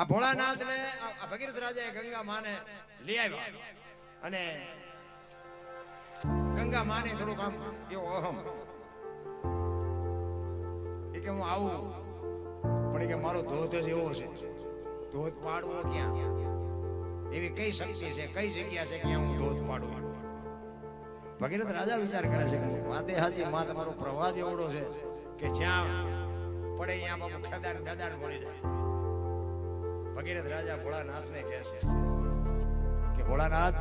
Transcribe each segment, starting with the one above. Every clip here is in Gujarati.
આ ભોળાનાથ ને આ ભગીરથ રાજાએ ગંગા માને લઈ આવ્યા અને ગંગા માને થોડુંક આમ એવો અહમ કે હું આવું પણ કે મારો ધોધ જ એવો છે, ધોધ પાડવો ક્યાં, એવી કઈ શક્તિ છે, કઈ જગ્યા છે ક્યાં હું ધોધ પાડું. ભગીરથ રાજા વિચાર કરે છે કે વાતે હાજી માં તમારો પ્રવાસ એવડો છે કે જ્યાં પડે અહીંયા બાપુ ખેદાર બેદાર મળી જાય. ભગીરથ રાજા ભોળાનાથ ને કહે છે કે ભોળાનાથ,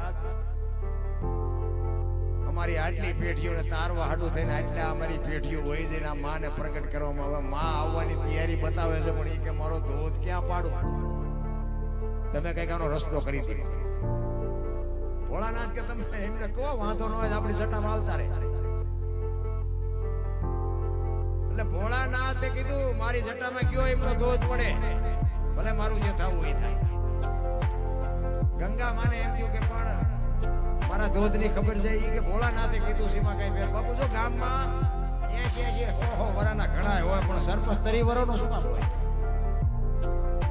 અમારી આટલી પેઢીઓને તારવા હાડું થઈને આટલા અમારી પેઢીઓ હોય છે, આ માને પ્રગટ કરવામાં આવે, માં આવવાની તૈયારી બતાવે છે, પણ એ કે મારો ધોધ ક્યાં પાડું, તમે કઈક આનો રસ્તો કરી દીધો. ભોળાનાથ કે તમે એમને કહો વાંધો ન હોય આપણી સટ્ટામાં આવતા રહે. એટલે ભોળાનાથે કીધું મારી સટ્ટામાં કયો એમનો ધોધ પડે, ભલે મારું જે થવું એ થાય. ગંગા માને એમ થયું કે પણ મારા ધોધ ની ખબર છે કે ભોળાનાથે કીધું સીમા કઈ ફેર. બાપુ જો ગામમાં 80 વરાના ઘણા હોય પણ સરપંચ 30 વરાનો શું કામ હોય?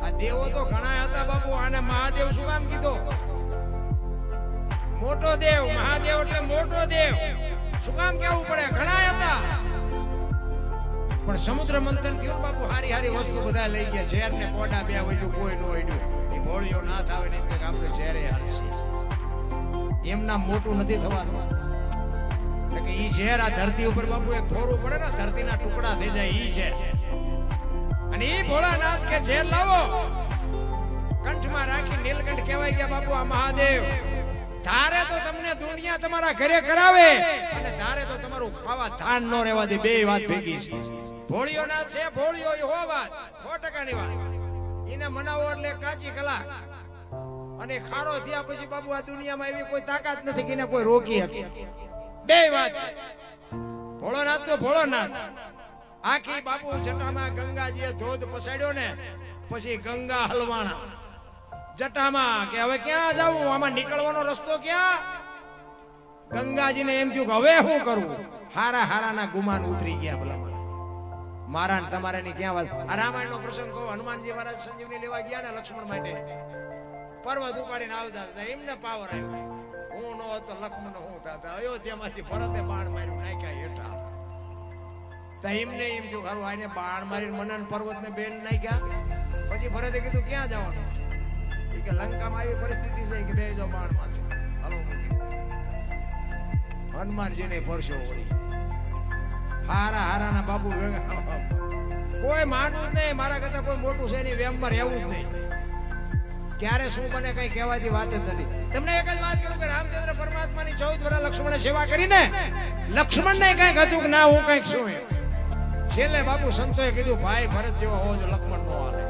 આ દેવો તો ઘણા હતા બાપુ, આને મહાદેવ શું કામ કીધો? મોટો દેવ, મહાદેવ એટલે મોટો દેવ શું કામ કેવું પડે? ઘણા હતા પણ સમુદ્ર મંથન થયું બાપુ, હારી હારી વસ્તુ બધા લઈ ગયા. ઝેર ને કોડા બે હોય કોઈ નો હોય એ ભોળિયો ના થાવે ને કે આપણે ઝેરે હાલશે, એમના મોટું નથી થવાનું. એટલે કે ઈ ઝેર આ ધરતી ઉપર બાપુ એક ફોરું પડે ને ધરતીના ટુકડા થઈ જાય ઈ છે. અને ઈ ભોળાનાથ કે ઝેર લાવો, કંઠમાં રાખી નીલકંઠ કહેવાય ગયા બાપુ આ મહાદેવ. ધારે તો તમને દુનિયા તમારા ઘરે કરાવે અને ધારે તો તમારું ખાવા ધાન નો રહેવા દે, બે વાત ભેગી છે. ભોળિયો ના છે, ભોળિયો એ હો વાત 100% વાત. એને મનાવો એટલે કાચી કલાક અને ખારો થયા પછી બાબુ આ દુનિયામાં એવી કોઈ તાકાત નથી કે એને કોઈ રોકી શકે. બે વાત છે. ભોળોનાથ તો ભોળોનાથ. આખી બાબુ જટામાં ગંગાજીએ ધોધ પસાડ્યો ને પછી ગંગા હલવાણા જટામાં કે હવે ક્યાં જાવું, આમાં નીકળવાનો રસ્તો ક્યાં? ગંગાજીને એમ થયું કે હવે શું કરવું? હારા હારાના ગુમાન ઉતરી ગયા. ભલા મારા ને તમારે ની ક્યાં વાત. આ રામાયણનો પ્રસંગ કહો. હનુમાનજી મહારાજ સંજીવની લેવા ગયા ને લક્ષ્મણ માટે, પર્વત ઉપાડીને આવતા હતા, એમને પાવર આવ્યો. હું નો હતો લક્ષ્મણ હું થતા અયોધ્યામાંથી ભરતે બાણ માર્યું નાખ્યા હેઠા. તો એમને એમ થયું ખરું આને બાણ મારીને મનન પર્વત ને બેન નાખ્યા. પછી ભરતે કીધું ક્યાં જવાનું? કે લંકામાં આવી પરિસ્થિતિ છે કે બે જો બાણ માંથી હાલો મૂકી. હનુમાનજીને પરસો વળી હારા હારાના બાબુ કોઈ માનવું જ નહીં, મારા કરતા કોઈ મોટું છે એની વેમમાં રહેવું જ નહીં. ક્યારે શું બને કઈ કહેવાથી વાત જ નથી. તમને એક જ વાત કરું કે રામચંદ્ર પરમાત્માની 14 વર્ષ લક્ષ્મણે સેવા કરીને લક્ષ્મણને કઈક હતું કે ના હું કઈક છું. છેલ્લે બાપુ સંતોએ કીધું ભાઈ ભરત જેવો હોવો જો લક્ષ્મણ નો હાલે.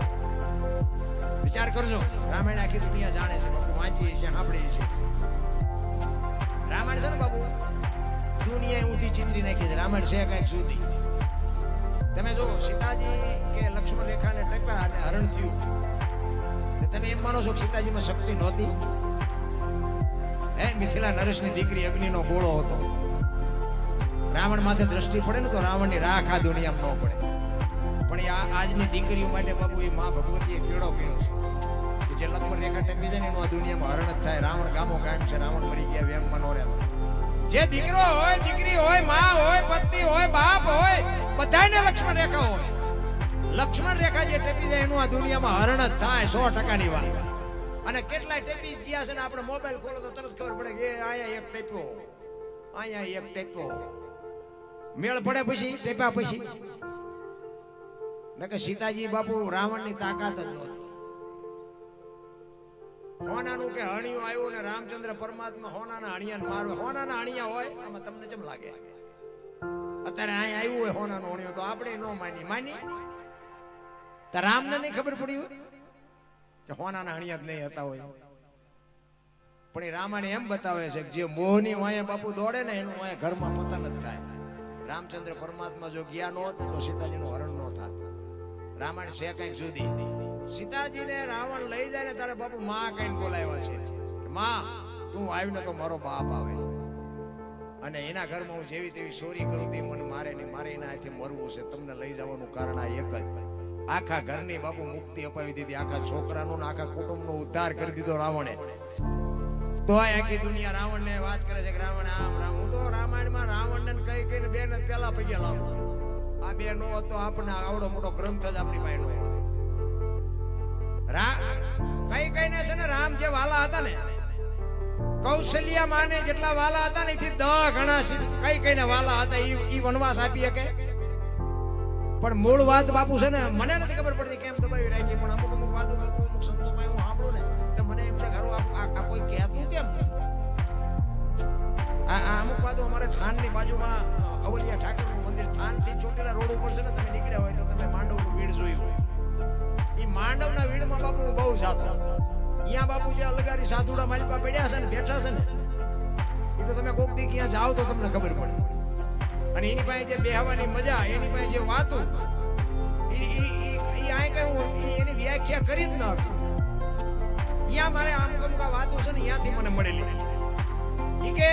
વિચાર કરજો, રામાયણ આખી દુનિયા જાણે છે બાપુ, વાંચીએ છે, સાંભળીએ છે. રામાયણ છે ને બાપુ દુનિયા ઊંધી ચિંદરી નાખી છે. રામાયણ છે કઈક સુધી. તમે જો સીતાજી કે લક્ષ્મણ રેખાને ટક્યા અને હરણ થયું, તમે એમ માનો છો કે સીતાજીમાં શક્તિ નહોતી? મિથિલા નરેશની દીકરી અગ્નિનો ગોળો હતો. રાવણ માથે દ્રષ્ટિ પડે ને તો રાવણની રાખ આ દુનિયામાં ન પડે. પણ આજની દીકરીઓ માટે બાબુ એ માં ભગવતીએ કેળો કર્યો છે કે જે લક્ષ્મણ રેખા ટપી જાય ને એનું આ દુનિયામાં હરણ જ થાય. રાવણ ગામો કાયમ છે, રાવણ મરી ગયા વેમમાં નો રહેતા. જે દીકરો હોય, દીકરી હોય, માં હોય, પત્ની હોય, બાપ હોય, બધાને લક્ષ્મણ રેખા હોય. લક્ષ્મણ રેખા જે ટપી જાય એનું આ દુનિયામાં હરણ જ થાય 100%ની વાત. અને કેટલાય ટપી જ્યાં છે ને આપણે મોબાઈલ ખોલો તો તરત ખબર પડે કે અહીંયા એક ટેપ્યો, અહીંયા એક ટેપ્યો. મેળ પડે પછી ટેપ્યા પછી કે સીતાજી બાપુ રાવણની તાકાત જ નહોતી. હોનાનું કે હણિયું આવ્યું ને રામચંદ્ર પરમાત્મા હોનાના હણિયાને મારવા. હોનાના હણિયા હોય આમાં તમને કેમ લાગે? અત્યારે અહીંયા આવ્યું હોય હોનાનો હણિયો તો આપણે ન માની તો રામને નહીં ખબર પડી હોય કે હોનાના હણિયા જ નહીં હતા હોય. પણ એ રામાયણ એમ બતાવે છે કે જે મોહની વાયા બાપુ દોડે ને એનું વાયા ઘરમાં પતન જ થાય. રામચંદ્ર પરમાત્મા જો ગયા નો તો સીતાજીનું હરણ ન થાય. રામાયણ છે કઈક જુદી. સીતાજીને રાવણ લઈ જાય ને તારે બાપુ માં કઈ બોલાવ્યા છે, માં તું આવીને તો મારો બાપ આવે અને એના ઘરમાં હું જેવી તેવી ચોરી કરું તે મને મારે નહીં, મારે એના હાથે મરવું છે. તમને લઈ જવાનું કારણ આ એક જ આખા ઘરની બાપુ મુક્તિ અપાવી દીધી, આખા છોકરાનો ને આખા કુટુંબનો ઉદ્ધાર કરી દીધો રાવણે. તો આ આખી દુનિયા રાવણને વાત કરે છે કે રાવણ આમ રામ. હું તો રામાયણમાં રાવણને કઈ કઈને બે ને પેલા પૈયા લાવું. આ બે નો હતો આપણે આવડો મોટો ગ્રંથ જ આપણી પાસે નો. કઈ કઈને છે ને રામ જે વાલા હતા ને, કૌશલ્યા માને જેટલા વાલા હતા ને એથી 10 ગણા કઈ કઈને વાલા હતા. ઈ વનવાસ આપી શકે. પણ મૂળ વાત બાપુ છે ને, મને નથી ખબર પડતી કેમ દબાવી રાખી, પણ અમુક અમુક વાતો બાપુ અમુક સંતોષમાં હું સાંભળું ને તો મને એમ થાય ખરું આ કોઈ કહેતું કેમ આ અમુક વાતો. અમારે થાનની બાજુમાં અવલિયા ઠાકરનું મંદિર, થાનથી ચોટીલા રોડ ઉપર છે ને, તમે નીકળ્યા હોય તો તમે માંડવનું વીડ જોયું હોય. ઈ માંડવના વીડમાં બાપુ હું બહુ જાતો. અહીંયા બાપુ જે અલગારી સાધુડા માલિપા પડ્યા છે ને, બેઠા છે ને, એ તો તમે કોક દી ક્યાં જાઓ તો તમને ખબર પડે. અને એની પાસે જે બેહવાની મજા, એની પાસે જે વાતો, એની વ્યાખ્યા કરી જ ન હતી. અહીંયા મારે અમુક અમુક વાતો છે ને, અહીંયાથી મને મળેલી. ઈ કે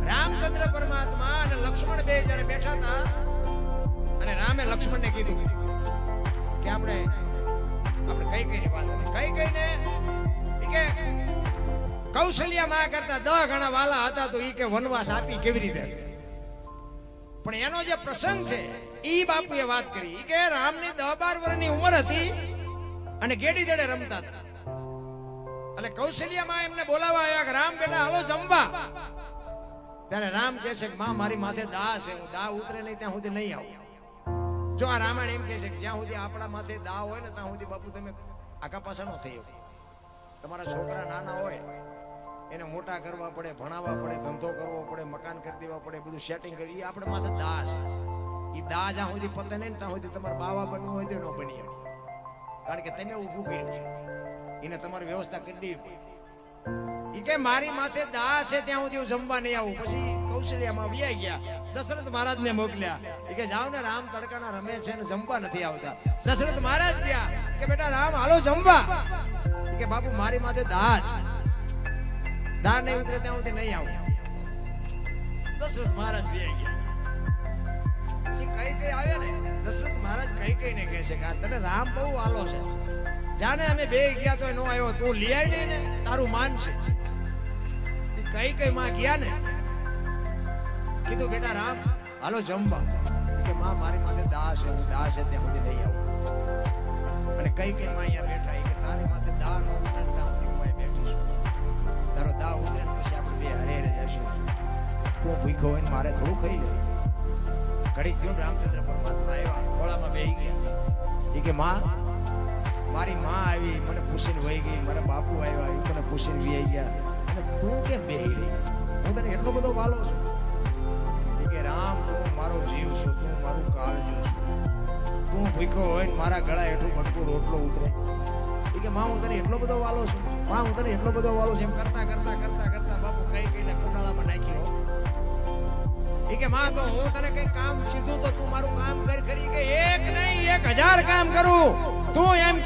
રામચંદ્ર પરમાત્મા અને લક્ષ્મણ બે જયારે બેઠા હતા, અને રામે લક્ષ્મણને કીધું કે આપણે કઈ કઈની વાત કઈ કઈને કે કૌશલ્યા માં કરતા 10 ગણા વાલા હતા, તો ઈ કે વનવાસ આપી કેવી રીતે. પણ એનો જે પ્રસંગ છે ઈ બાપુએ વાત કરી કે રામની 10-12 વર્ષની ઉંમર હતી અને ગેડી દડે રમતા હતા. એટલે કૌશલ્યા માં એમને બોલાવવા આવ્યા કે રામ બેટા હાલો જમવા. ત્યારે રામ કહે છે કે માં મારી માથે દા છે, હું દા ઉતરે નહીં ત્યાં સુધી નહીં આવું. જો આ રામાયણ એમ કહે છે કે જ્યાં સુધી આપણા માથે દા હોય ને ત્યાં સુધી બાપુ તમે આખા પાછા ન થઈ. તમારા છોકરા નાના હોય એને મોટા કરવા પડે, ભણાવવા પડે, ધંધો કરવો પડે, મકાન કરી દેવા પડે, બધું સેટિંગ કરી. આપણે માથે દા છે. એ દા જ્યાં સુધી પતે નહીં ત્યાં સુધી તમારે બાવા બનવું હોય તો ન બની શકે. કારણ કે તમે ઊભું કર્યું છે, એને તમારી વ્યવસ્થા કરી દેવી. ઈ કે મારી માથે દા છે ત્યાં સુધી હું જમવા નહીં આવું. પછી કૌશલ્યામાં વ્યાઈ ગયા, દશરથ મહારાજ ને મોકલ્યા. ઈ કે જાઓ ને, રામ તડકાના રમે છે ને જમવા નથી આવતા. દશરથ મહારાજ ગયા કે બેટા રામ હાલો જમવા. ઈ કે બાપુ મારી માથે દા છે, દા નહીં ઉતરે ત્યાં સુધી નહીં આવું. દશરથ મહારાજ વ્યાઈ ગયા. પછી કઈ કઈ આવ્યા ને, દશરથ મહારાજ કઈ કઈ ને કહે છે કે તને રામ બહુ આલો છે, જાને અમે બે ગયા તો નો આવ્યો, તું લઈ આવી ને તારું માન છે. કઈ કઈ માં ગયા ને, કીધું બેટા રામ હાલો જમવા. કે માં મારી માથે દા છે, હું દા છે ત્યાં સુધી નહીં આવું. અને કઈ કઈ માં અહીંયા બેઠા કે તારી માથે દા નો ઉતરે ત્યાં સુધી હું બેઠી છું. તારો દા ઉતરે ને પછી આપણે બે હરે જઈશું. તું ભૂખો હોય ને મારે થોડું ખાઈ લે. ઘડી થયું રામચંદ્ર પરમાત્મા આવ્યા, ખોળામાં બેહી ગયા. એ કે માં મારી માં આવી, મને પૂછીને વહી ગઈ. મારા બાપુ આવ્યા, એ મને પૂછીને વહી ગયા. અને તું કેમ બેહી રહી? હું તને એટલો બધો વાલો છું. એ કે રામ તું મારો જીવ છું, તું મારું કાળજો છું. તું ભૂખો હોય ને મારા ગળા હેઠું બટકું રોટલો ઉતરે. એ કે માં હું તને એટલો બધો વાલો છું, માં હું તને એટલો બધો વાલો છું. એમ કરતા કરતા કરતા કરતા બાપુ કઈ કઈને કુંડાળામાં નાખ્યો. એ કે માં તો હું તને કઈ કામ કીધું તો તું મારું કામ કરી કે એક નહીં 1000 કામ કરું. તું એમ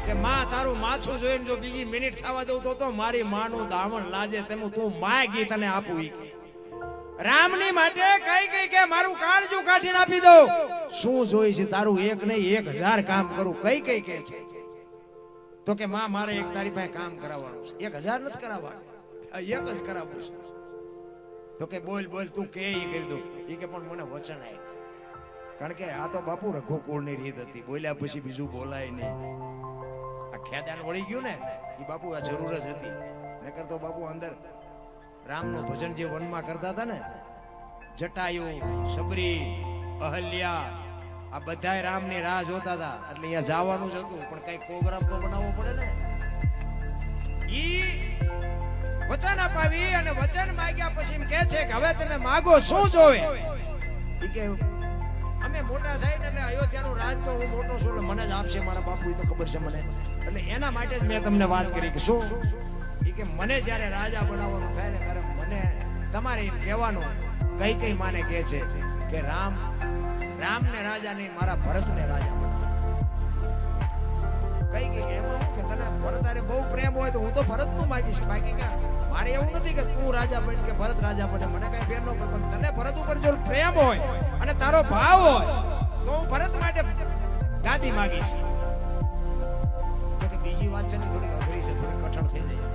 કે માં તારું માછું જોઈને જો બીજી મિનિટ થવા દઉં તો મારી માનું દામણ લાજે તેમ તું માગી તને આપું. ઈ કે રામની માટે કઈ કઈ કે મારું કાળજું કાઢીને આપી દઉં. શું જોઈ છે તારું? એક નહીં 1000 કામ કરું. કઈ કઈ કે છે તો કે માં મારે એક તારી પાસે કામ કરાવવાનું છે. 1000 નથી કરાવવાનું, એક જ કરાવવું છે. તો કે બોલ બોલ તું કે ઈ કરી દઉં. ઈ કે પણ મને વચન આપ. કારણ કે આ તો બાપુ રઘુકુળની રીત હતી, બોલ્યા પછી બીજું બોલાય નહીં. આ ખેદાન વળી ગયું ને એ બાપુ આ જરૂર જ હતી. નકર તો બાપુ અંદર રામનું ભજન જે વનમાં કરતા હતા ને, જટાયુ, સબરી, અહલ્યા, આ બધાય રામની રાહ જોતા હતા. એટલે અહીંયા જવાનું જ હતું, પણ કઈ પ્રોગ્રામ તો બનાવવો પડે ને. ઈ વચન અપાવી અને વચન માંગ્યા પછી એમ કહે છે કે હવે તમે માગો શું જોવે. ઈ કે અમે મોટા થાય ને એટલે અયોધ્યાનું રાજ તો હું મોટો છું એટલે મને જ આપશે મારા બાપુ, એ તો ખબર છે મને. એટલે એના માટે જ મેં તમને વાત કરી કે શું ઈ કે મને જ્યારે રાજા બનાવવાનું થાય ને ત્યારે મને તમારે એમ કહેવાનું. કઈ કઈ માને કહે છે કે રામને રાજા નહીં, મારા ભરતને રાજા બનાવો. કઈ કઈ એમાં હું કે તને ભરત બહુ પ્રેમ હોય તો હું તો ભરતનું માગીશ. બાકી કે મારે એવું નથી કે તું રાજા બન કે ભરત રાજા બને, મને કઈ ફેર ન પડે. પણ તને ભરત ઉપર જો પ્રેમ હોય અને તારો ભાવ હોય તો હું ભરત માટે ગાદી માંગીશ. તો કે બીજી વાત છે ને થોડીક અઘરી છે, થોડી કઠણ થઈ જાય.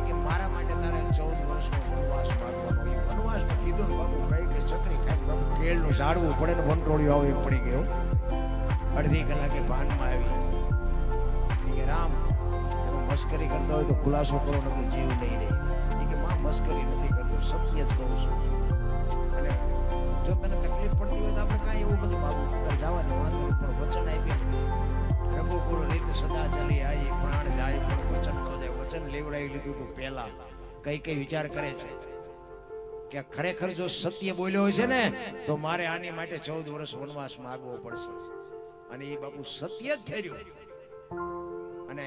કે મારા માટે તારે 14 વર્ષનો વનવાસ માંગવાનો. એ વનવાસ તો કીધું ને બાપુ, કઈ કે ચકરી ખાઈ બાપુ કેળનું ઝાડવું પડે ને વનરોળિયો આવે પડી ગયો. અડધી કલાકે ભાનમાં આવી કે રામ તમે મસ્કરી કરતા હોય તો ખુલાસો કરો, નકર જીવ નહીં રહે. કે માં મસ્કરી નથી કરતો, સત્ય જ કહું છું. અને જો તને તકલીફ પડતી હોય તો આપણે કાંઈ એવું નથી માગવું, અંદર જવા દે, વાંધો નહીં. પણ વચન આપ્યું, રઘુકુળ રીત સદા ચાલી આવી, પ્રાણ જાય પણ વચન તો જાય. વચન લેવડાવી લીધું તું પહેલા. કઈ વિચાર કરે છે કે ખરેખર જો સત્ય બોલ્યો હોય છે ને તો મારે આની માટે 14 વર્ષ વનવાસ માંગવો પડશે. અને એ બાપુ સત્ય જ થઈ રહ્યું. અને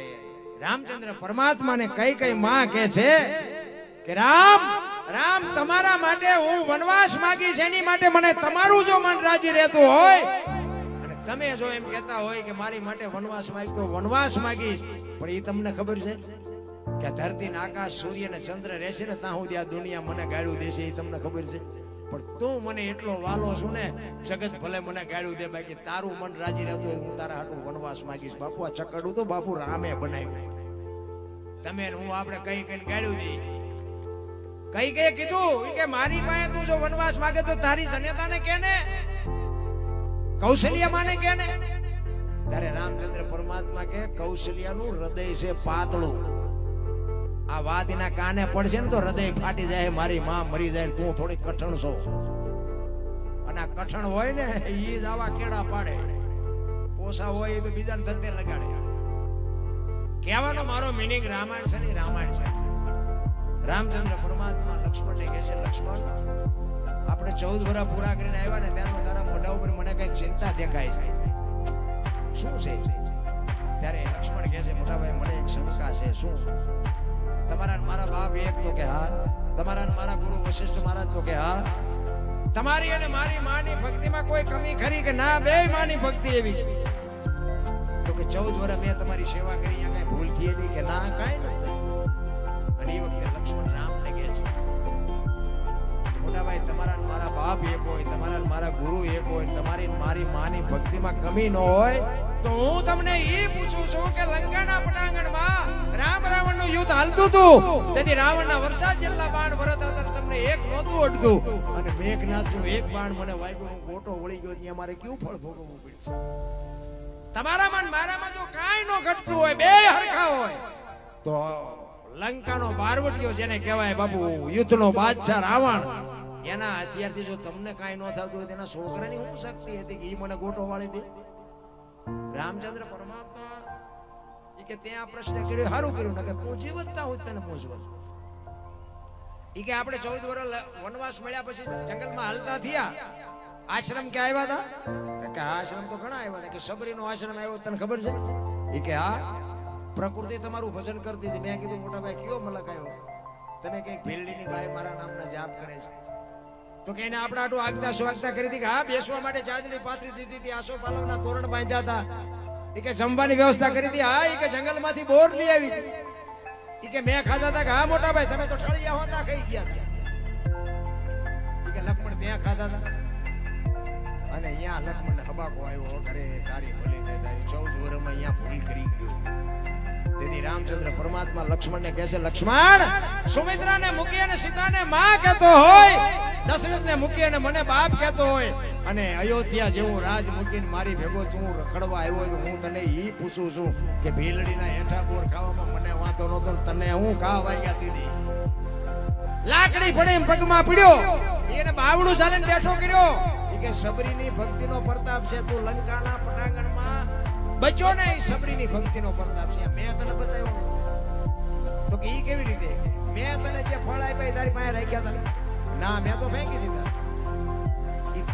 રામચંદ્ર પરમાત્માને કઈ માં કહે છે કે રામ રામ તમારા માટે હું વનવાસ માંગીશ, એની માટે મને તમારું જો મન રાજી રહેતું હોય, અને તમે જો એમ કહેતા હોય કે મારી માટે વનવાસ માંગતો વનવાસ માંગીશ, પણ એ તમને ખબર છે કે ધરતી ને આકાશ સૂર્ય ને ચંદ્ર રહેશે ને ત્યાં સુધી આ દુનિયા મને ગાળ્યું દેશે, એ તમને ખબર છે. પણ તું મને એટલો વાલો છું ને, જગત ભલે મને ગાળ્યું દે, બાકી તારું મન રાજી રહેતું હોય હું તારા હાટું વનવાસ માંગીશ. બાપુ આ ચકડું તો બાપુ રામે બનાવ્યું. તમે હું આપણે કઈ ગાળ્યું દઈ. કઈ કીધું કે મારી પાસે તું જો વનવાસ માંગે તો તારી જનેતાને કે ને, કૌશલ્યા માને કે ને. ત્યારે રામચંદ્ર પરમાત્મા કે કૌશલ્યાનું હૃદય છે પાતળું. આ વાત એના કાને પડશે ને તો હૃદય ફાટી જાય, મારી માં મરી જાય, તું થોડી કઠણ છો. અને આ કઠણ હોય ને એ જ આવા કેળા પાડે, પોસા હોય એ તો બીજાને ધંધે લગાડે. કહેવાનો મારો મિનિંગ રામાયણ છે ને, રામાયણ છે. રામચંદ્ર પરમાત્મા લક્ષ્મણને કહે છે, લક્ષ્મણ આપણે 14 વર્ષ પૂરા કરીને આવ્યા ને ત્યારમાં તારા મોઢા ઉપર મને કઈ ચિંતા દેખાય છે, શું છે? ત્યારે લક્ષ્મણ કહે છે, મોટા ભાઈ મને એક શંકા છે. શું? તમારા મારા બાપ એક? તો કે હા. તમારા મારા ગુરુ વશિષ્ઠ મહારાજ? તો કે હા. તમારી અને મારી માની ભક્તિમાં કોઈ કમી ખરી કે ના? બે માની ભક્તિ એવી છે. તો કે 14 વર્ષ મેં તમારી સેવા કરી, અહીંયા કઈ ભૂલ થઈ હતી કે ના? કાંઈ નથી. અને એ વખતે લક્ષ્મણ રામને કહે છે, મોટા ભાઈ તમારા મારા બાપ એક હોય, તમારા મારા ગુરુ એક હોય, તમારી મારી માની ભક્તિમાં કમી ન હોય તો હું તમને એ પૂછું છું કે લંકાના પટાંગણમાં રામ રાવણનું યુદ્ધ હાલતું હતું, તેથી રાવણના વરસાદ જેટલા બાણ વરતા હતા, તમને એક નહોતું અડતું. અને મેઘનાથનું એક બાણ મને વાગ્યું, હું ગોટો વળી ગયો, ત્યાં મારે કેવું ફળ ભોગવવું પડ્યું? તમારામાં મારામાં જો કાંઈ ન ઘટતું હોય, બે હરખા હોય, તો લંકાનો બારવટીયો જેને કહેવાય બાપુ, યુદ્ધનો બાદશાહ રાવણ, એના અત્યારથી જો તમને કાંઈ ન થતું હોય તેના છોકરાની શું શક્તિ હતી કે એ મને ગોટો વાળી દે? રામચંદ્ર પરમાત્મા કે ત્યાં પ્રશ્ન કર્યો, સારું કર્યું, નકર તું જીવતતા હોય તને મોજવા. ઈ કે આપણે 14 વર્ષ વનવાસ મળ્યા પછી જંગલમાં હાલતા થયા, આશ્રમ ક્યાં આવ્યા હતા? કે આશ્રમ તો ઘણા આવ્યા હતા. કે સબરીનો આશ્રમ આવ્યો, તને ખબર છે? ઈ કે હા. પ્રકૃતિ તમારું ભજન કરતી હતી. મેં કીધું મોટા ભાઈ કયો મલક આવ્યો? તમે કઈક ભીલડીની બાઈ મારા નામના જાપ કરે છે. તો કે એને આપણે આટલું આગતા સ્વાગતા કરી હતી કે હા, બેસવા માટે ચાંદની પાથરી દીધી હતી, આસો પાલવના તોરણ બાંધ્યા હતા, એ કે જમવાની વ્યવસ્થા કરી હતી, હા, એ કે જંગલમાંથી બોર લઈ આવી હતી, એ કે મેં ખાધા હતા કે હા મોટા ભાઈ તમે તો ઠળિયા હોતા ખાઈ ગયા હતા, એ કે લક્ષ્મણ ત્યાં ખાધા હતા. અને અહીંયા લક્ષ્મણ હબાકો આવ્યો, અરે તારી ભલી થાય, તારી 14 વર્ષમાં અહીંયા ભૂલ કરી ગયો. તેથી રામચંદ્ર પરમાત્મા લક્ષ્મણને કહે છે, લક્ષ્મણ સુમિત્રાને મૂકી અને સીતાને માં કહેતો હોય, દશરથને મૂકી અને મને બાપ કહેતો હોય, અને અયોધ્યા જેવું રાજ મૂકીને મારી ભેગો તું રખડવા આવ્યો હોય, તો હું તને ઈ પૂછું છું કે ભીલડીના હેઠા બોર ખાવામાં મને વાંધો નહોતો, તને હું ઘા વાગ્યા દીધી? લાકડી પડે એમ પગમાં પડ્યો, એને બાવડું ચાલીને બેઠો કર્યો. એ કે સબરીની ભક્તિનો પ્રતાપ છે, તું લંકાના પટાંગણમાં બચો ને, એ સબરીની ભક્તિનો પ્રતાપ છે. મેં તને બચાવ્યો તો કે ઈ કેવી રીતે? મેં તને જે ફળ આપ્યા તારી પાસે રાખ્યા હતા? ના, મેં તો ફેંકી દીધા.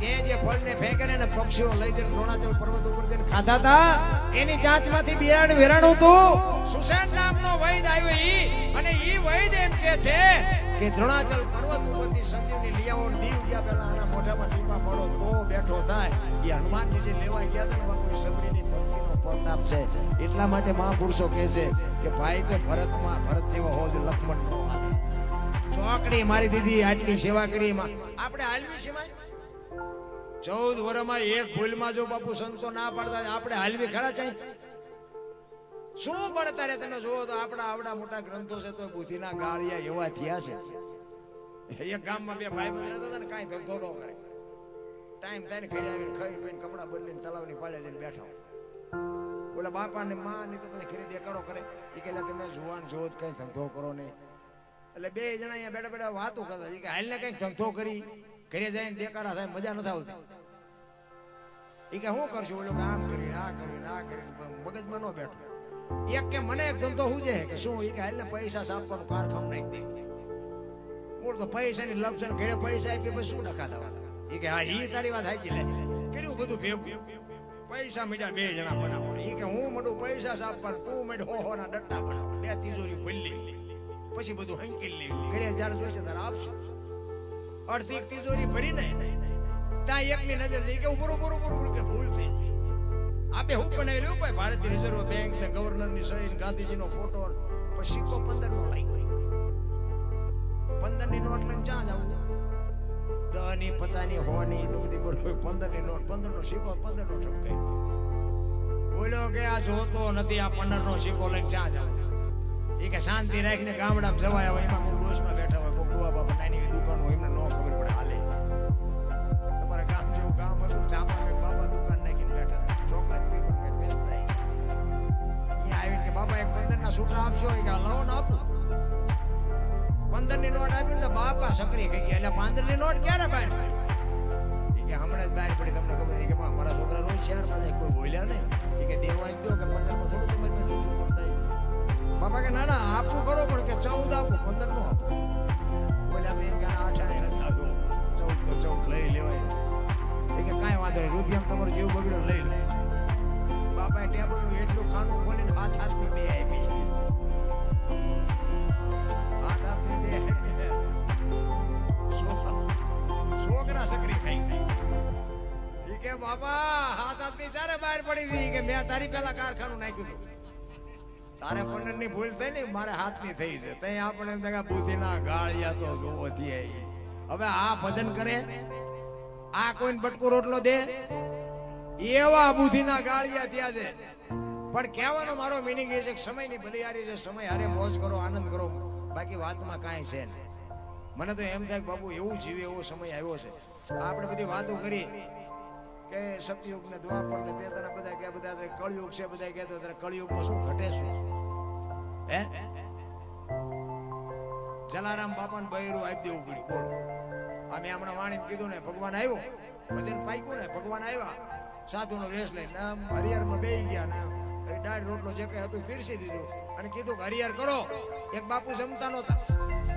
તે જે ફળને ફેંકીને ને પક્ષીઓ લઈ જઈને દ્રોણાચલ પર્વત ઉપર જઈને ખાધા હતા, એની ચાંચમાંથી બિયારણ વેરાણું હતું. સુસેન નામનો વૈદ આવ્યો ઈ, અને ઈ વૈદ એમ કહે છે કે દ્રોણાચલ પર્વત ઉપરથી સંજીવની લઈ આવો, દીવ ગયા પહેલા આના મોઢામાં ટીપા પડો તો બેઠો થાય. એ હનુમાનજી જે લેવા ગયા હતા ને બાપુ, એ સબરીની ભક્તિનો પ્રતાપ છે. એટલા માટે મહાપુરુષો કહે છે કે ભાઈ તો ભરત જેવો હોવો જોઈએ, લક્ષ્મણ નો હાલે. ચોકડી મારી દીધી, આટલી સેવા કરી, આપણે હાલવી સિવાય 14 વર્ષમાં એક ભૂલમાં જો બાપુ સંતો ના પાડતા આપણે હાલવી ખરા ચાહી શું પડતા રે તમે જોવો તો આપણા આવડા મોટા ગ્રંથો છે તો બુદ્ધિના ગાળિયા એવા થયા છે એક ગામમાં બે ભાઈ બંધ રહેતા હતા ને કાંઈ ધંધો ન કરે ટાઈમ થાય ને ઘરે આવીને ખાઈ પીને કપડા બદલીને તલાવની પાળે જઈને બેઠા ઓલા બાપા ને માં ને તો પછી ઘરે દેખાડો કરે એ કે તમે જુવાન જો કઈ ધંધો કરો ને એટલે બે જણા અહીંયા બેઠા બેઠા વાતો કરતા કે હાલને કઈ ધંધો કરી ઘરે જઈને દેખાડા થાય મજા નથી આવતી એ કે શું કરશું ઓલો આમ કરી આ મગજમાં ન બેઠો એક કે મને એક ધંધો શું છે કે શું એ કે હાલને પૈસા સાપવાનું કારખાનું નાખી દે મૂળ તો પૈસાની લપ છે ઘરે પૈસા આપી પછી શું ડખા થવાના એ કે હા ઈ તારી વાત હાચી લે કર્યું બધું ભેગું પૈસા મીડા બે જણા બનાવો એ કે હું મોટું પૈસા સાપવાનું તું મેડ હો ના ડટ્ટા બનાવો બે તિજોરી ખુલ્લી પછી બધું હંકી લે ઘરે જ્યારે જોઈશે ત્યારે આપશું અડધી તિજોરી ભરીને ત્યાં એકની નજર જઈ કે બરોબર કે ભૂલ થઈ આપે હું બનાવેલું ભાઈ ભારતીય રિઝર્વ બેંક ને ગવર્નર ની સહી ગાંધીજીનો ફોટો પછી સિક્કો 15 નો લઈ 15 ની નોટ લઈને ક્યાં જવું 10 ની 50 ની 100 ની તો બધી બરોબર 15 ની નોટ 15 નો સિક્કો 15 નો ઠપકાઈ બોલો કે આ જોતો નથી આ 15 નો સિક્કો લઈને ક્યાં જવું એ કે શાંતિ રાખીને ગામડામાં જવાય હોય એમાં કોઈ ડોસમાં બેઠા હોય કોઈ કુવા બાપા નાની દુકાન હોય એમને ન ખબર પડે હાલે તમારા ગામ જેવું ગામ હતું ચાપા બાપા દુકાન નાખીને બેઠા ચોકલેટ પેપર મેટ વેચતા અહીંયા આવીને કે બાપા એક 15 ના સૂટા આપશો કે લાવો ને આપો 15 ની નોટ આપી તો બાપા સકરી થઈ ગયા એટલે 15 ની નોટ ક્યારે બહાર પડી કે હમણાં જ બહાર પડી તમને ખબર છે કે મારા છોકરા રોજ શહેરમાં જાય કોઈ બોલ્યા નહીં એ કે દેવા દો કે 15 માં થોડું તમારી જૂઠું બોલતા બાપા કે ના આપવું કરો પણ કે 14 આપો 15 નો આપો બોલ્યા બેન કે 8 નથી આપ્યો 14 તો 14 લઈ લેવાય એ કે કાંઈ વાંધો નહીં રૂપિયા તમારો જીવ બગડ્યો લઈ લો બાપાએ ટેબલ નું એટલું ખાનું ખોલીને હાથની બે આપી હાથની બે છોકરા સકરી ખાઈ એ કે બાપા હાથની ચારે બહાર પડી હતી કે મેં તારી પેલા કારખાનું નાખ્યું હતું તારે 15 ની ભૂલ થઈ ને મારે હાથની થઈ છે તઈ આપણે એમ કે બુદ્ધિના ગાળિયા તો જોવો થી હવે આ ભજન કરે આ કોઈને બટકુ રોટલો દે એવા બુદ્ધિના ગાળિયા ત્યાં છે પણ કહેવાનો મારો મીનિંગ એ છે કે સમયની ભલિયારી છે સમય હારે મોજ કરો આનંદ કરો બાકી વાતમાં કાંઈ છે નહીં મને તો એમ થાય કે બાપુ એવું જીવે એવો સમય આવ્યો છે આપણે બધી વાતો કરી કે સતયુગ ને દ્વાપર ને તેતના બધા કે બધા કળયુગ છે બધા કહેતા ત્યારે કળયુગમાં શું ઘટે શું હે જલારામ બાપાને બૈરું આપી દેવું પડ્યું બોલો અમે હમણાં વાણીને કીધું ને ભગવાન આવ્યો ભજન પાક્યું ને ભગવાન આવ્યા સાધુનો વેશ લઈને હરિહરમાં બેસી ગયા ને દાળ રોટલો જે કઈ હતું પીરસી દીધું અને કીધું કે હરિહર કરો એક બાપુ જમતા નહોતા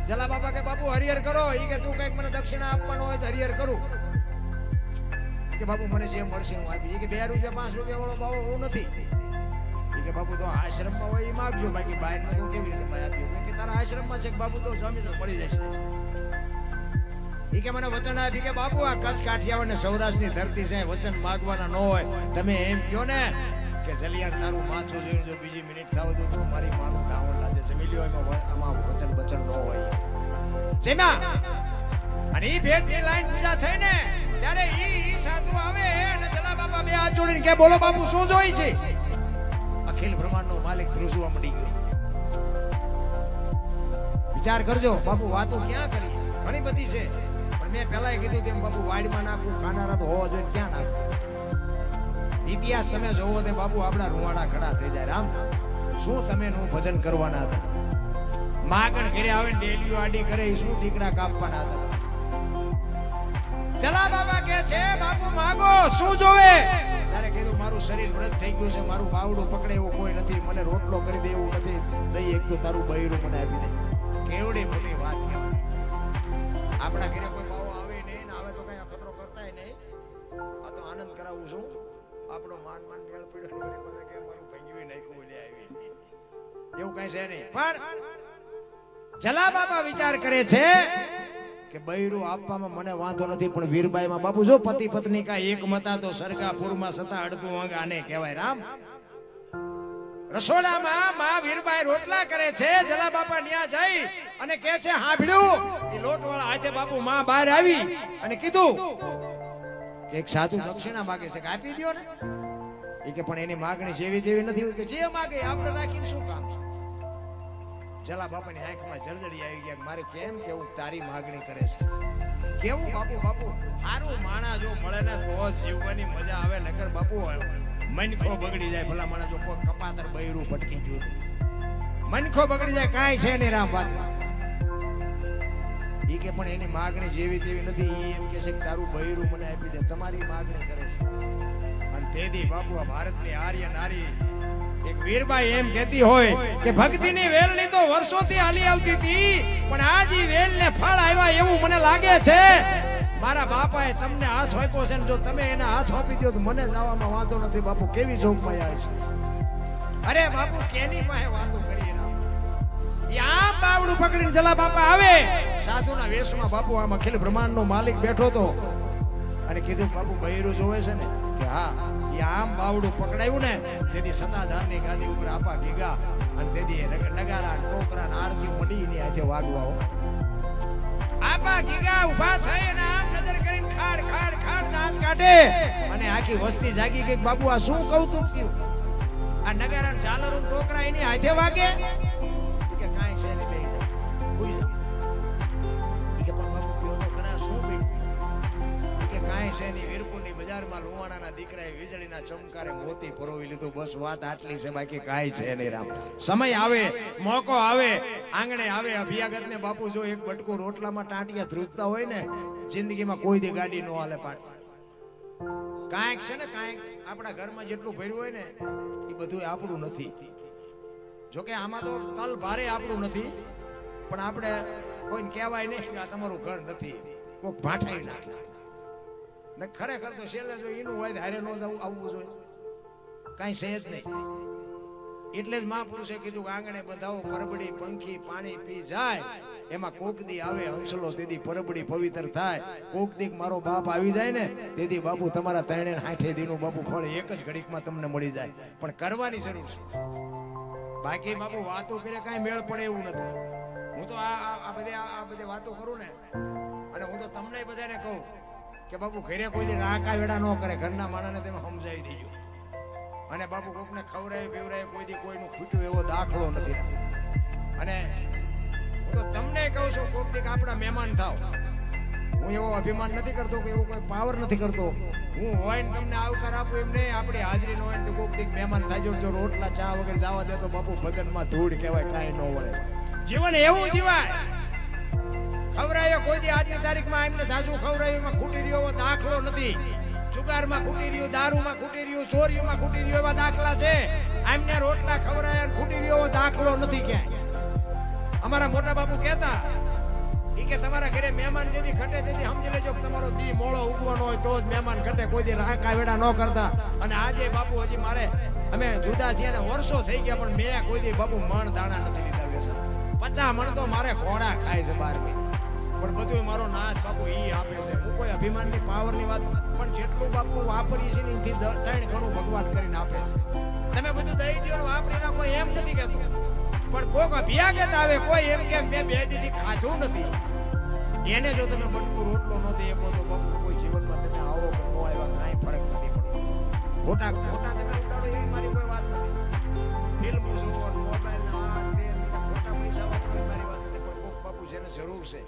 જલા બાપા કે બાપુ હરિહર કરો એ કે તું કઈક મને દક્ષિણા આપવાનો હોય તો હરિહર કરું કે બાપુ મને જે મળશે હું આપી કે 2 રૂપિયા 5 રૂપિયા વાળો ભાવ હું નથી કે બાપુ તો આશ્રમમાં હોય એ માગજો બાકી બહારમાં તો કેવી રીતે મેં આપ્યું કે તારા આશ્રમમાં છે કે બાપુ તો જમીન મળી જશે એ કે મને વચન આપી કે બાપુ આ કચ્છ કાઠિયાવાડ ને સૌરાષ્ટ્રની ધરતી છે વચન માગવાના ન હોય તમે એમ કહો ને કે જલિયાર તારું માછું જોઈને જો બીજી મિનિટ થાવ તો મારી માનું ધાવણ લાગે જમી લ્યો એમાં આમાં વચન બચન ન હોય જેમાં અને ઈ ભેટની લાઈન પૂજા થઈ ને ત્યારે ઈ સાધુ આવે અને જલા બાપા બે હાથ જોડીને કે બોલો બાપુ શું જોઈ છે અખિલ બ્રહ્માંડનો માલિક ધ્રુજવા મળી ગયો વિચાર કરજો બાપુ વાતો ક્યાં કરી ઘણી બધી છે પણ મેં પહેલા કીધું તેમ બાપુ વાડીમાં નાખું ખાનારા તો હોવા જોઈએ ક્યાં નાખું ઇતિહાસ તમે જોવો તે બાપુ આપણા રૂવાડા ખડા થઈ જાય રામ શું તમે નું ભજન કરવાના હતા માગણ ઘરે આવે ડેલીઓ આડી કરે શું દીકરા કાપવાના હતા ચલા બાબા કે છે બાપુ માગો શું જોવે ત્યારે કીધું મારું શરીર વ્રત થઈ ગયું છે મારું બાવડું પકડે એવું કોઈ નથી મને રોટલો કરી દે એવું નથી દઈ એક તો તારું બૈરું મને આપી દે કેવડી મોટી વાત કહેવાય આપણા ઘરે કોઈ બાવો આવે નહીં ને આવે તો કઈ અખતરો કરતાય નહીં આ તો આનંદ કરાવું છું આપણો માન મેળ પડ્યો કે મારું ભંગવી નાખ્યું લે આવી એવું કઈ છે નહીં પણ જલા બાબા વિચાર કરે છે કે બૈરું આપવામાં મને વાંધો નથી પણ વીરબાઈમાં બાપુ જો પતિ પત્ની કા એક મતા તો સરકાપુરમાં સતા અડધું અંગ આને કહેવાય રામ રસોડામાં માં વીરબાઈ રોટલા કરે છે જલા બાપા ન્યા જઈ અને કહે છે હાંભળ્યું એ લોટવાળા હાથે બાપુ માં બહાર આવી અને કીધું કે એક સાધુ દક્ષિણા માગે છે કે આપી દ્યો ને. એ કે પણ એની માગણી જેવી તેવી નથી હોય કે જે માગે આપણે રાખીને શું કામ છે. જલા બાપાની આંખમાં જળજળી આવી ગયા, મારે કેમ કેવું તારી માગણી કરે છે. કેવું બાપુ બાપુ સારું માણા જો મળે ને તો જ જીવવાની મજા આવે, નકર બાપુ મનખો બગડી જાય. ભલા માણસ જો કોઈ કપાતર બૈરું ભટકી ગયું મનખો બગડી જાય, કાંઈ છે નહીં રામ વાત. ઈ કે પણ એની માગણી જેવી તેવી નથી. ઈ એમ કે છે કે તારું બૈરું મને આપી દે, તમારી માગણી કરે છે. અને તેથી બાપુ આ ભારતની આર્ય નારી એક વીરબાઈ એમ કહેતી હોય કે ભક્તિની વેલની તો વર્ષોથી હાલી આવતી હતી, પણ આજ ઈ વેલને ફળ આવ્યા એવું મને લાગે છે. મારા બાપાએ તમને હાથ સોંપ્યો છે ને જો તમે એને હાથ સોંપી દો તો મને જવામાં વાંધો નથી. બાપુ કેવી જોગમાઈ આવે છે. અરે બાપુ કેની પાસે વાતો કરીએ આમ બાવડું પકડીને જલા બાપા આવે સાધુના વેશમાં. બાપુ આમ અખિલ બ્રહ્માંડનો માલિક બેઠો તો અને કીધું બાપુ બૈરું જોવે છે ને કે હા. એ આમ બાવડું પકડાયું ને તેથી સદાધારની ગાદી ઉપર આપા ગીગા અને તેથી નગારા ટોકરા આરતી મંડીની હાથે વાગવા આપા ગીગા ઉભા થઈ અને આમ નજર કરીને ખાડ ખાડ ખાડ દાંત કાઢે અને આખી વસ્તી જાગી ગઈ. બાપુ આ શું કૌતુક થયું. આ નગારા ઝાલરું ટોકરા એની હાથે વાગે કે કાંઈ છે ને બેહી જાવ ભૂઈ જાવ. કે પણ બાપુ કયો તો ખરા શું બન્યું કે કાંઈ છે ની વીરપુરની બજારમાં લુવાણાના દીકરાએ વીજળીના ચમકારે મોતી પરોવી લીધું. બસ વાત આટલી છે, બાકી કાંઈ છે નહીં રામ. સમય આવે મોકો આવે આંગણે આવે અભિયાગતને બાપુ જો એક બટકો રોટલામાં ટાંટિયા ધ્રુજતા હોય ને જિંદગીમાં કોઈ દી ગાડી નો હાલે. પાટ કાંઈક છે ને કાંઈક આપણા ઘરમાં જેટલું ભર્યું હોય ને એ બધું આપણું નથી. જોકે આમાં તો તલ ભારે આપણું નથી, પણ આપણે કોઈને કહેવાય નહીં કે આ તમારું ઘર નથી. કોઈક ભાઠાઈ નાખે ને ખરેખર તો છેલ્લે જો એનું હોય હારે નો જવું આવવું જોઈએ, કાંઈ છે જ નહીં. એટલે જ મહાપુરુષે કીધું કે આંગણે બધાઓ પરબડી પંખી પાણી પી જાય, એમાં કોક દી આવે હંસલો તેથી પરબડી પવિત્ર થાય. કોક દી મારો બાપ આવી જાય ને તેથી બાપુ તમારા 360 દીનું બાપુ ફળ એક જ ઘડીકમાં તમને મળી જાય. પણ કરવાની જરૂર છે, બાકી બાપુ વાતો કરે કાંઈ મેળ પડે એવું નથી. હું તો આ બધી વાતો કરું ને અને હું તો તમને બધાને કહું કે બાપુ ઘરે કોઈ દી રાકા વેડા ન કરે, ઘરના માણસને તમે સમજાવી દેજો. અને બાપુ કોકને ખવડાય પીવડાય કોઈ દી કોઈનું ખૂટ્યું એવો દાખલો નથી. અને હું તો તમને કહું છું કોક દી આપણા મહેમાન થાવ. હું એવો અભિમાન નથી કરતો કે એવું કોઈ પાવર નથી કરતો. હું હોય ને તમને આવકાર આપું એમ નહીં. આપણી હાજરી ન હોય ને કોક દી મહેમાન થાય જો રોટલા ચા વગર જવા દે તો બાપુ ભજનમાં ધૂળ કહેવાય, કાંઈ ન વળે. જીવન એવું જીવાય. ખવડાયો કોઈ દી આજની તારીખમાં એમને સાસુ ખવડાયું એમાં ખૂટી રહ્યો દાખલો નથી. જુગારમાં ખૂટી રહ્યું, દારૂમાં ખૂટી રહ્યું, ચોરીઓમાં ખૂટી રહ્યું એવા દાખલા છે. એમને રોટલા ખવડાયા ખૂટી રહ્યો દાખલો નથી ક્યાંય. અમારા મોટા બાપુ કહેતા ઈ કે તમારા ઘરે મહેમાન જેથી ખટે તેથી સમજી લેજો કે તમારો દી મોળો ઉગવાનો હોય તો જ મહેમાન ખટે, કોઈ દી રાકા વેડા ન કરતા. અને આજે બાપુ હજી મારે અમે જુદા થયા ને વર્ષો થઈ ગયા પણ મેં કોઈ દી બાપુ મણ દાણા નથી લીધા. વેસા 50 મણ તો મારે ઘોડા ખાય છે 12 મહિને, પણ બધું મારો નાશ બાપુ ઈ આપે છે. હું કોઈ અભિમાનની પાવરની વાત પણ જેટલું બાપુ વાપરીએ છીએ એથી 3 ગણું ભગવાન કરીને આપે છે. તમે બધું દઈ દો વાપરી નાખો એમ નથી કહેતો, પણ કોક અભિયાગત આવે કોઈ એમ કે મેં 2 દીથી ખાધું નથી એને જો તમે બટકું રોટલો ન દે તો બાપુ કોઈ જીવનમાં તમે આવો કે નો આવ્યા કાંઈ ફરક નથી પડતો. ખોટા તમે ઉડાડો એવી મારી કોઈ વાત નથી. ફિલ્મ જોવો મોબાઈલ ખોટા પૈસા વાપરો મારી વાત નથી. પણ કોક બાપુ જેને જરૂર છે,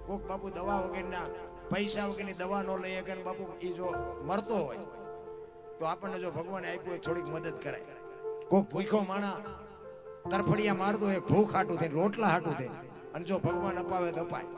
કોક બાપુ દવા વગરના પૈસા વગરની દવા ન લઈએ કે બાપુ એ જો મરતો હોય તો આપણને જો ભગવાને આપ્યું હોય થોડીક મદદ કરાય. કોક ભૂખો માણા તરફડિયા મારતો હોય ભૂખ હાટું થાય રોટલા હાટું થાય અને જો ભગવાન અપાવે તો અપાય.